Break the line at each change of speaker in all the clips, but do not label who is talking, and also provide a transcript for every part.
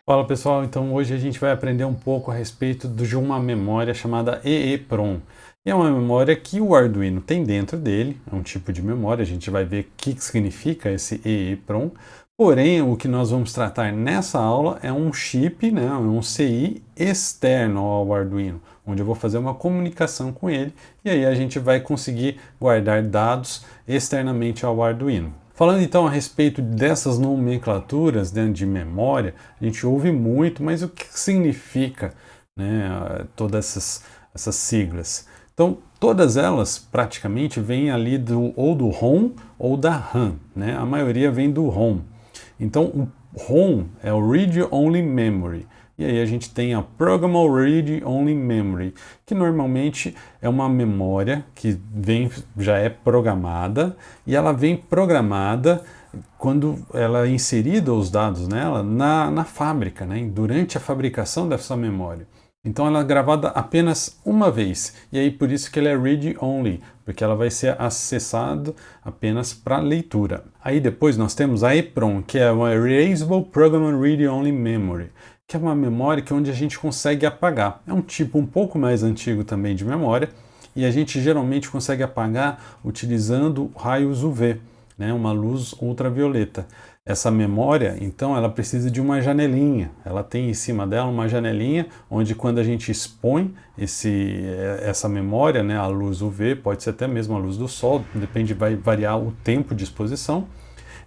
Fala pessoal, então hoje a gente vai aprender um pouco a respeito de uma memória chamada EEPROM. E é uma memória que o Arduino tem dentro dele, é um tipo de memória, a gente vai ver o que significa esse EEPROM. Porém, o que nós vamos tratar nessa aula é um chip, né, um CI externo ao Arduino, onde eu vou fazer uma comunicação com ele e aí a gente vai conseguir guardar dados externamente ao Arduino. Falando então a respeito dessas nomenclaturas dentro de memória, a gente ouve muito, mas o que significa, né, essas siglas? Então, todas elas praticamente vêm ali ou do ROM ou da RAM, né? A maioria vem do ROM. Então, o ROM é o Read Only Memory. E aí a gente tem a Programmable Read Only Memory, que normalmente é uma memória que já é programada, e ela vem programada quando ela é inserida os dados nela na fábrica, né, durante a fabricação dessa memória. Então ela é gravada apenas uma vez, e aí por isso que ela é read only, porque ela vai ser acessada apenas para leitura. Aí depois nós temos a EEPROM, que é uma Erasable Programmable Read Only Memory, que é uma memória onde a gente consegue apagar. É um tipo um pouco mais antigo também de memória, e a gente geralmente consegue apagar utilizando raios UV, né, uma luz ultravioleta. Essa memória, então, ela precisa de uma janelinha. Ela tem em cima dela uma janelinha onde quando a gente expõe essa memória, né, a luz UV, pode ser até mesmo a luz do sol, depende, vai variar o tempo de exposição,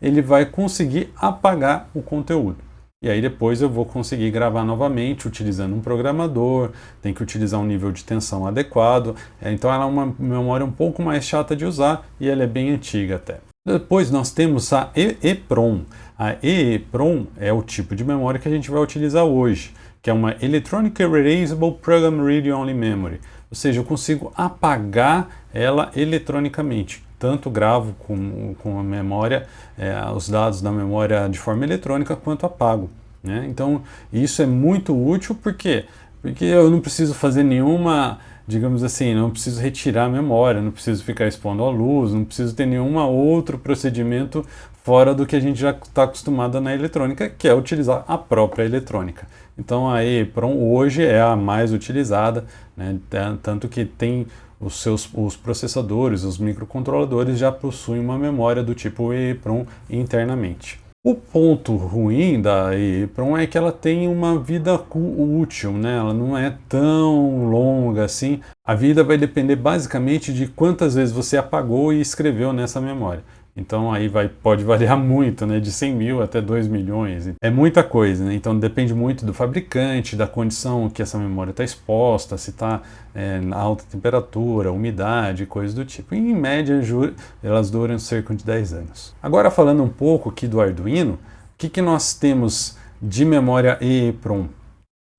ele vai conseguir apagar o conteúdo. E aí depois eu vou conseguir gravar novamente utilizando um programador, tem que utilizar um nível de tensão adequado. Então ela é uma memória um pouco mais chata de usar e ela é bem antiga até. Depois nós temos a EEPROM. A EEPROM é o tipo de memória que a gente vai utilizar hoje, que é uma Electronic Erasable Program Read Only Memory. Ou seja, eu consigo apagar ela eletronicamente. Tanto gravo com a memória, os dados da memória de forma eletrônica, quanto apago, né? Então, isso é muito útil porque eu não preciso fazer nenhuma, digamos assim, não preciso retirar a memória, não preciso ficar expondo a luz, não preciso ter nenhum outro procedimento fora do que a gente já está acostumado na eletrônica, que é utilizar a própria eletrônica. Então, a EEPROM hoje é a mais utilizada, né? Tanto que tem os processadores, os microcontroladores já possuem uma memória do tipo EEPROM internamente. O ponto ruim da EEPROM é que ela tem uma vida útil, né? Ela não é tão longa assim. A vida vai depender basicamente de quantas vezes você apagou e escreveu nessa memória. Então aí pode variar muito, né? De 100 mil até 2 milhões. É muita coisa, né? Então depende muito do fabricante, da condição que essa memória está exposta, se está na alta temperatura, umidade, coisas do tipo. E, em média, elas duram cerca de 10 anos. Agora falando um pouco aqui do Arduino, o que nós temos de memória EEPROM?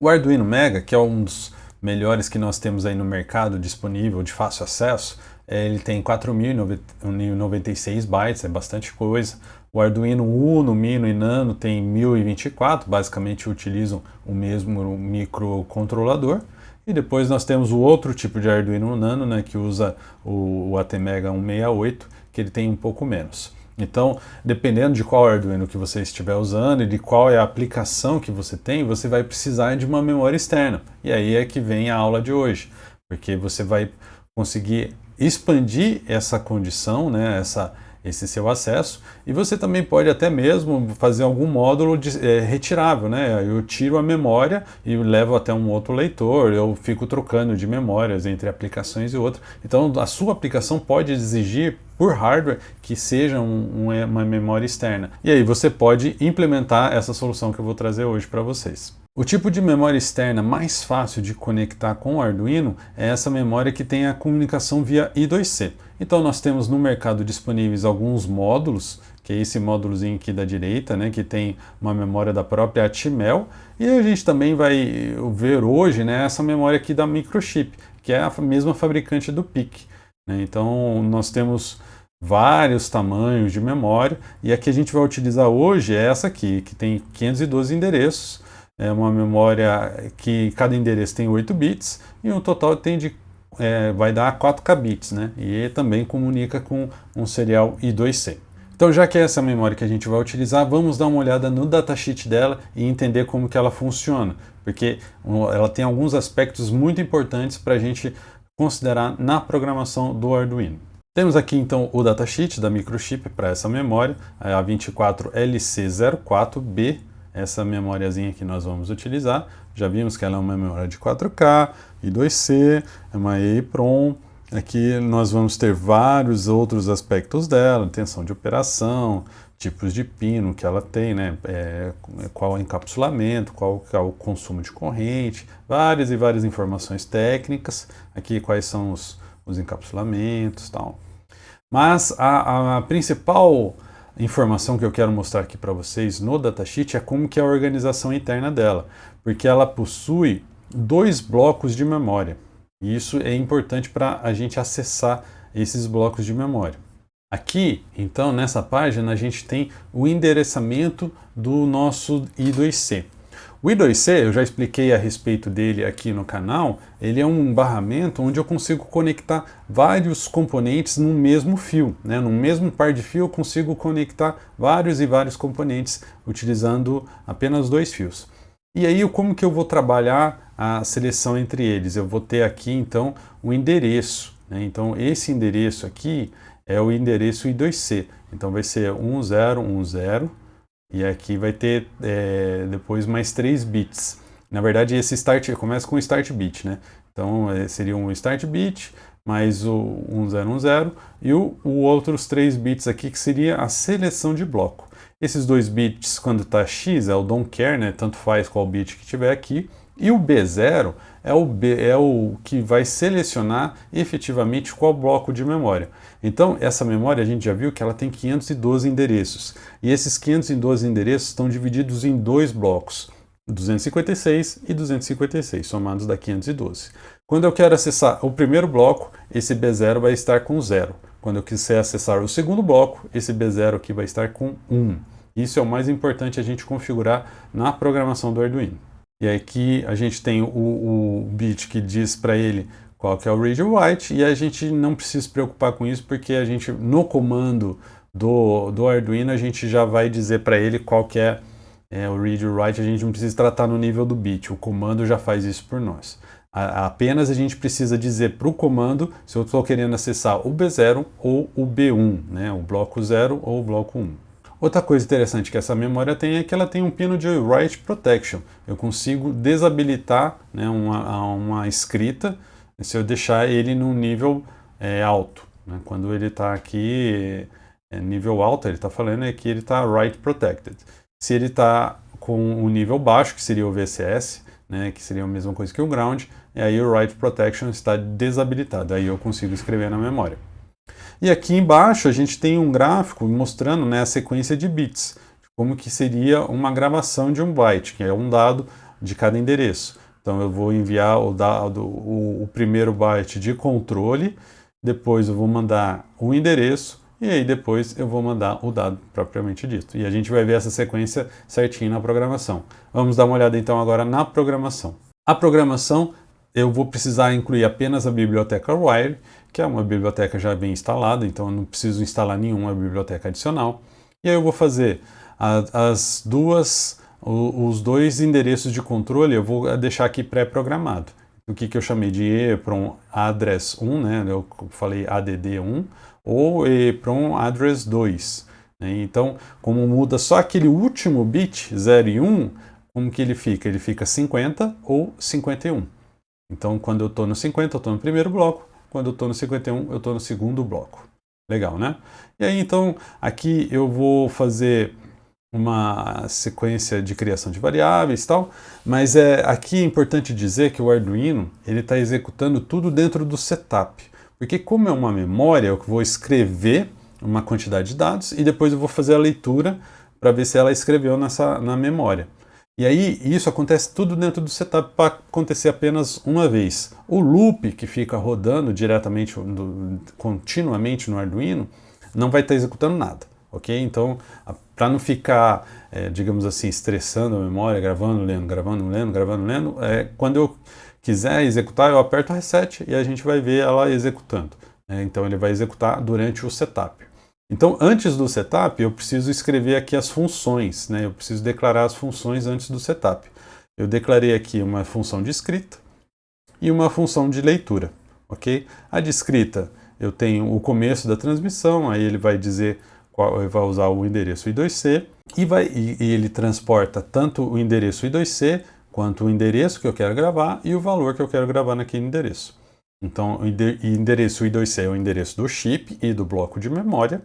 O Arduino Mega, que é um dos melhores que nós temos aí no mercado disponível de fácil acesso, ele tem 4.096 bytes, é bastante coisa. O Arduino Uno, Mino e Nano tem 1024, basicamente utilizam o mesmo microcontrolador. E depois nós temos o outro tipo de Arduino Nano, né, que usa o ATmega 168, que ele tem um pouco menos. Então, dependendo de qual Arduino que você estiver usando e de qual é a aplicação que você tem, você vai precisar de uma memória externa. E aí é que vem a aula de hoje, porque você vai conseguir expandir essa condição, né, esse seu acesso, e você também pode até mesmo fazer algum módulo retirável, né? Eu tiro a memória e levo até um outro leitor, eu fico trocando de memórias entre aplicações e outras. Então a sua aplicação pode exigir por hardware que seja uma memória externa. E aí você pode implementar essa solução que eu vou trazer hoje para vocês. O tipo de memória externa mais fácil de conectar com o Arduino é essa memória que tem a comunicação via I2C. Então nós temos no mercado disponíveis alguns módulos, que é esse módulozinho aqui da direita, né, que tem uma memória da própria Atmel, e a gente também vai ver hoje, né, essa memória aqui da Microchip, que é a mesma fabricante do PIC, né? Então nós temos vários tamanhos de memória, e a que a gente vai utilizar hoje é essa aqui, que tem 512 endereços. É uma memória que cada endereço tem 8 bits e o total vai dar 4 kbits, né? E também comunica com um serial I2C. Então, já que é essa memória que a gente vai utilizar, vamos dar uma olhada no datasheet dela e entender como que ela funciona, porque ela tem alguns aspectos muito importantes para a gente considerar na programação do Arduino. Temos aqui então o datasheet da microchip para essa memória, a 24LC04B, essa memóriazinha que nós vamos utilizar. Já vimos que ela é uma memória de 4K, I2C, é uma EEPROM. Aqui nós vamos ter vários outros aspectos dela, tensão de operação, tipos de pino que ela tem, né? Qual é o encapsulamento, qual é o consumo de corrente, várias e várias informações técnicas, aqui quais são os encapsulamentos e tal. Mas a principal informação que eu quero mostrar aqui para vocês no datasheet é como que é a organização interna dela, porque ela possui 2 blocos de memória. E isso é importante para a gente acessar esses blocos de memória. Aqui, então, nessa página, a gente tem o endereçamento do nosso I2C. O I2C, eu já expliquei a respeito dele aqui no canal, ele é um barramento onde eu consigo conectar vários componentes no mesmo fio, né? No mesmo par de fio eu consigo conectar vários e vários componentes utilizando apenas 2 fios. E aí, como que eu vou trabalhar a seleção entre eles? Eu vou ter aqui, então, um endereço, né? Então, esse endereço aqui é o endereço I2C. Então, vai ser 1010, e aqui vai ter depois mais 3 bits. Na verdade, esse start começa com o start bit, né? Então, seria um start bit, mais o 1010, e os outros 3 bits aqui, que seria a seleção de bloco. Esses 2 bits, quando está X, é o don't care, né? Tanto faz qual bit que tiver aqui. E o B0 é o que vai selecionar efetivamente qual bloco de memória. Então, essa memória a gente já viu que ela tem 512 endereços. E esses 512 endereços estão divididos em 2 blocos, 256 e 256, somados dá 512. Quando eu quero acessar o primeiro bloco, esse B0 vai estar com 0. Quando eu quiser acessar o segundo bloco, esse B0 aqui vai estar com 1. Isso é o mais importante a gente configurar na programação do Arduino. E aqui a gente tem o bit que diz para ele qual que é o read or write, e a gente não precisa se preocupar com isso, porque a gente, no comando do Arduino, a gente já vai dizer para ele qual que é o read or write, a gente não precisa tratar no nível do bit, o comando já faz isso por nós. Apenas a gente precisa dizer para o comando se eu estou querendo acessar o B0 ou o B1, né? O bloco 0 ou o bloco 1. Outra coisa interessante que essa memória tem é que ela tem um pino de Write Protection. Eu consigo desabilitar, né, uma escrita se eu deixar ele num nível alto, né? Quando ele está aqui nível alto, ele está falando que ele está Write Protected. Se ele está com o nível baixo, que seria o VCS, né, que seria a mesma coisa que o Ground, e aí o Write Protection está desabilitado, aí eu consigo escrever na memória. E aqui embaixo a gente tem um gráfico mostrando, né, a sequência de bits, como que seria uma gravação de um byte, que é um dado de cada endereço. Então eu vou enviar o primeiro byte de controle, depois eu vou mandar o endereço, e aí depois eu vou mandar o dado propriamente dito. E a gente vai ver essa sequência certinho na programação. Vamos dar uma olhada então agora na programação. A programação, eu vou precisar incluir apenas a biblioteca Wire, que é uma biblioteca já bem instalada, então eu não preciso instalar nenhuma biblioteca adicional. E aí eu vou fazer os 2 endereços de controle, eu vou deixar aqui pré-programado. O que eu chamei de EEPROM address 1, né? Eu falei ADD1, ou EEPROM address 2. Né? Então, como muda só aquele último bit, 0 e 1, como que ele fica? Ele fica 50 ou 51. Então, quando eu estou no 50, eu estou no primeiro bloco. Quando eu estou no 51, eu estou no segundo bloco. Legal, né? E aí, então, aqui eu vou fazer uma sequência de criação de variáveis e tal, mas aqui é importante dizer que o Arduino está executando tudo dentro do setup. Porque como é uma memória, eu vou escrever uma quantidade de dados e depois eu vou fazer a leitura para ver se ela escreveu na memória. E aí isso acontece tudo dentro do setup para acontecer apenas uma vez. O loop que fica rodando diretamente, continuamente no Arduino, não vai estar executando nada, ok? Então, para não ficar, digamos assim, estressando a memória, gravando, lendo, gravando, lendo, gravando, lendo, quando eu quiser executar, eu aperto o reset e a gente vai ver ela executando. Então ele vai executar durante o setup. Então, antes do setup, eu preciso escrever aqui as funções, né? Eu preciso declarar as funções antes do setup. Eu declarei aqui uma função de escrita e uma função de leitura, ok? A de escrita, eu tenho o começo da transmissão, aí ele vai dizer qual, vai usar o endereço I2C e ele transporta tanto o endereço I2C quanto o endereço que eu quero gravar e o valor que eu quero gravar naquele endereço. Então, o endereço I2C é o endereço do chip e do bloco de memória.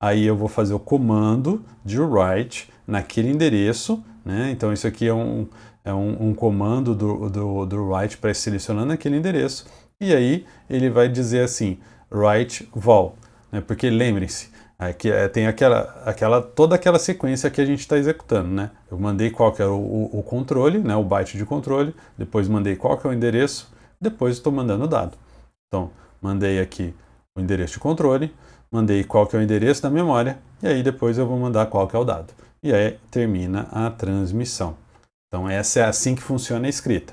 Aí eu vou fazer o comando de write naquele endereço, né? Então isso aqui é um comando do write para selecionando aquele endereço. E aí ele vai dizer assim, write vol, né? Porque lembrem-se, tem toda aquela sequência que a gente está executando, né? Eu mandei qual que era o controle, né? O byte de controle, depois mandei qual que é o endereço, depois estou mandando o dado. Então, mandei aqui o endereço de controle, mandei qual que é o endereço da memória, e aí depois eu vou mandar qual que é o dado. E aí termina a transmissão. Então essa é assim que funciona a escrita.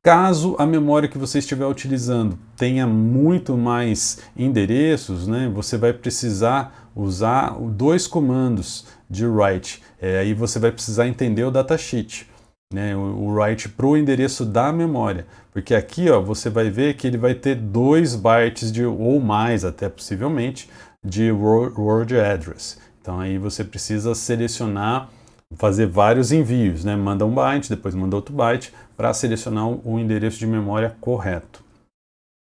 Caso a memória que você estiver utilizando tenha muito mais endereços, né, você vai precisar usar dois comandos de write. Aí você vai precisar entender o datasheet, né, o write para o endereço da memória. Porque aqui ó, você vai ver que ele vai ter 2 bytes ou mais, até possivelmente, de word address. Então aí você precisa selecionar, fazer vários envios, né? Manda um byte, depois manda outro byte, para selecionar o endereço de memória correto.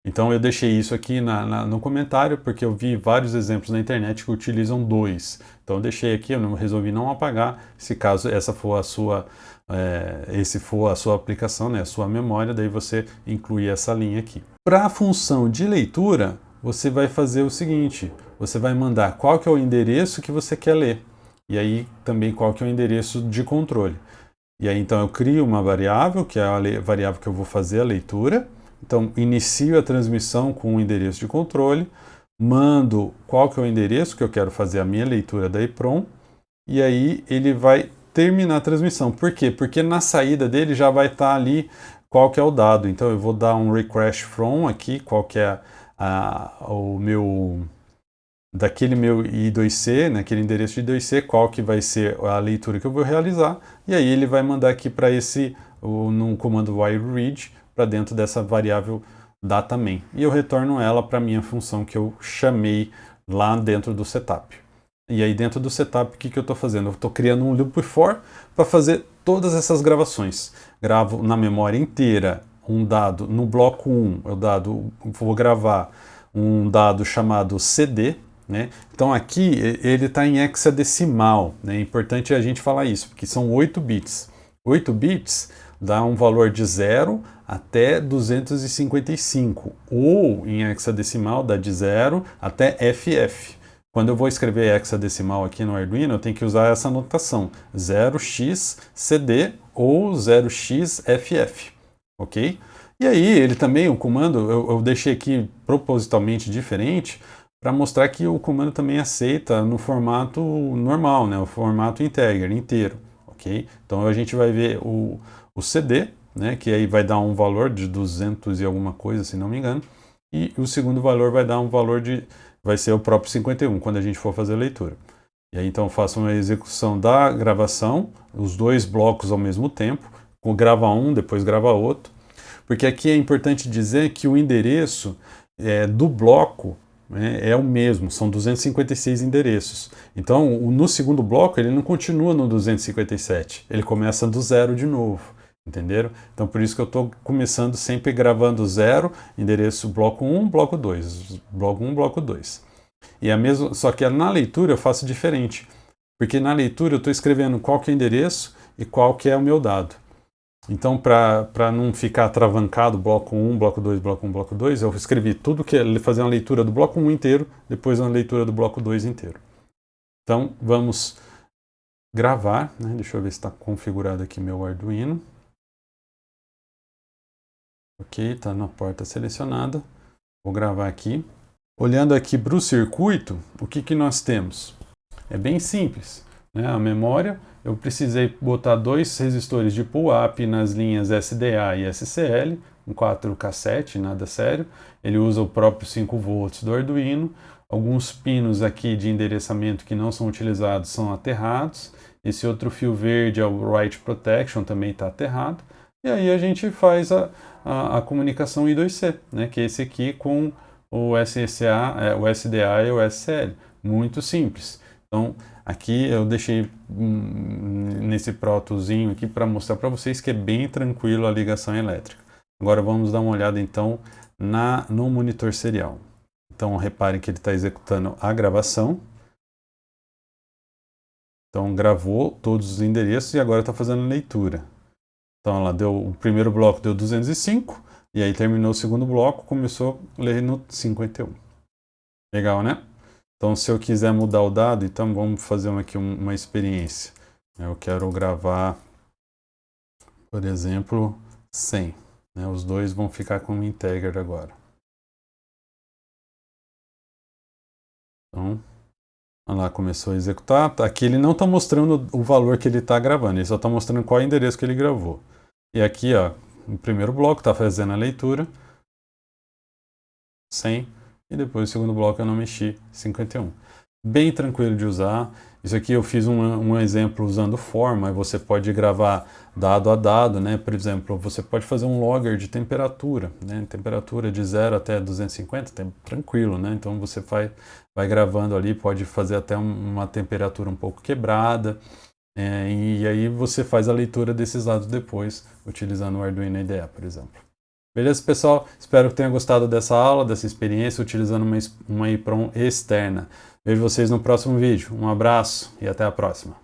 Então eu deixei isso aqui no comentário, porque eu vi vários exemplos na internet que utilizam 2. Então eu deixei aqui, eu resolvi não apagar, se caso essa for a sua... esse for a sua aplicação, né, a sua memória, daí você inclui essa linha aqui. Para a função de leitura, você vai fazer o seguinte, você vai mandar qual que é o endereço que você quer ler, e aí também qual que é o endereço de controle. E aí então eu crio uma variável, que é a variável que eu vou fazer a leitura, então inicio a transmissão com o endereço de controle, mando qual que é o endereço que eu quero fazer a minha leitura da EEPROM, e aí ele vai terminar a transmissão. Por quê? Porque na saída dele já vai estar ali qual que é o dado. Então eu vou dar um request from aqui, qual que é o meu... daquele meu I2C, naquele endereço de I2C, qual que vai ser a leitura que eu vou realizar. E aí ele vai mandar aqui para no comando whileRead, para dentro dessa variável dataMain. E eu retorno ela para a minha função que eu chamei lá dentro do setup. E aí dentro do setup, o que eu estou fazendo? Eu estou criando um loop for para fazer todas essas gravações. Gravo na memória inteira um dado, no bloco 1, vou gravar um dado chamado CD, né? Então aqui ele está em hexadecimal, né? É importante a gente falar isso, porque são 8 bits. 8 bits dá um valor de 0 até 255, ou em hexadecimal dá de 0 até FF. Quando eu vou escrever hexadecimal aqui no Arduino, eu tenho que usar essa notação, 0xCD ou 0xFF, ok? E aí, ele também, o comando, eu deixei aqui propositalmente diferente, para mostrar que o comando também aceita no formato normal, né? O formato inteiro, ok? Então a gente vai ver o CD, né? Que aí vai dar um valor de 200 e alguma coisa, se não me engano, e o segundo valor vai dar um valor vai ser o próprio 51, quando a gente for fazer a leitura. E aí então eu faço uma execução da gravação, os dois blocos ao mesmo tempo, grava um, depois grava outro, porque aqui é importante dizer que o endereço do bloco é o mesmo, são 256 endereços. Então, no segundo bloco, ele não continua no 257, ele começa do zero de novo, entenderam? Então, por isso que eu estou começando sempre gravando 0, endereço bloco 1, bloco 2, bloco 1, bloco 2. E só que na leitura eu faço diferente, porque na leitura eu estou escrevendo qual que é o endereço e qual que é o meu dado. Então, para não ficar travancado bloco 1, bloco 2, bloco 1, bloco 2, eu escrevi tudo que ele fazer uma leitura do bloco 1 inteiro, depois uma leitura do bloco 2 inteiro. Então, vamos gravar, né? Deixa eu ver se está configurado aqui meu Arduino. Ok, está na porta selecionada. Vou gravar aqui. Olhando aqui para o circuito, o que nós temos? É bem simples, né? A memória, eu precisei botar 2 resistores de pull-up nas linhas SDA e SCL um 4 cassete, nada sério. Ele usa o próprio 5 volts do Arduino. Alguns pinos aqui de endereçamento que não são utilizados são aterrados. Esse outro fio verde é o Write Protection, também está aterrado. E aí a gente faz a comunicação I2C, né, que é esse aqui com o SSA, o SDA e o SCL. Muito simples. Então, aqui eu deixei nesse protozinho aqui para mostrar para vocês que é bem tranquilo a ligação elétrica. Agora vamos dar uma olhada então no monitor serial. Então, reparem que ele está executando a gravação. Então, gravou todos os endereços e agora está fazendo leitura. Então, ela deu, o primeiro bloco deu 205, e aí terminou o segundo bloco, começou a ler no 51. Legal, né? Então, se eu quiser mudar o dado, então vamos fazer aqui uma experiência. Eu quero gravar, por exemplo, 100. Né? Os dois vão ficar como integer agora. Então, olha lá, começou a executar. Aqui ele não está mostrando o valor que ele está gravando, ele só está mostrando qual endereço que ele gravou. E aqui, ó, no primeiro bloco está fazendo a leitura, 100, e depois o segundo bloco eu não mexi, 51. Bem tranquilo de usar. Isso aqui eu fiz um exemplo usando for, mas você pode gravar dado a dado, né? Por exemplo, você pode fazer um logger de temperatura, né? Temperatura de 0 até 250, tranquilo, né? Então você vai gravando ali, pode fazer até uma temperatura um pouco quebrada, e aí você faz a leitura desses dados depois, utilizando o Arduino IDE, por exemplo. Beleza, pessoal? Espero que tenham gostado dessa aula, dessa experiência, utilizando uma EEPROM externa. Vejo vocês no próximo vídeo. Um abraço e até a próxima.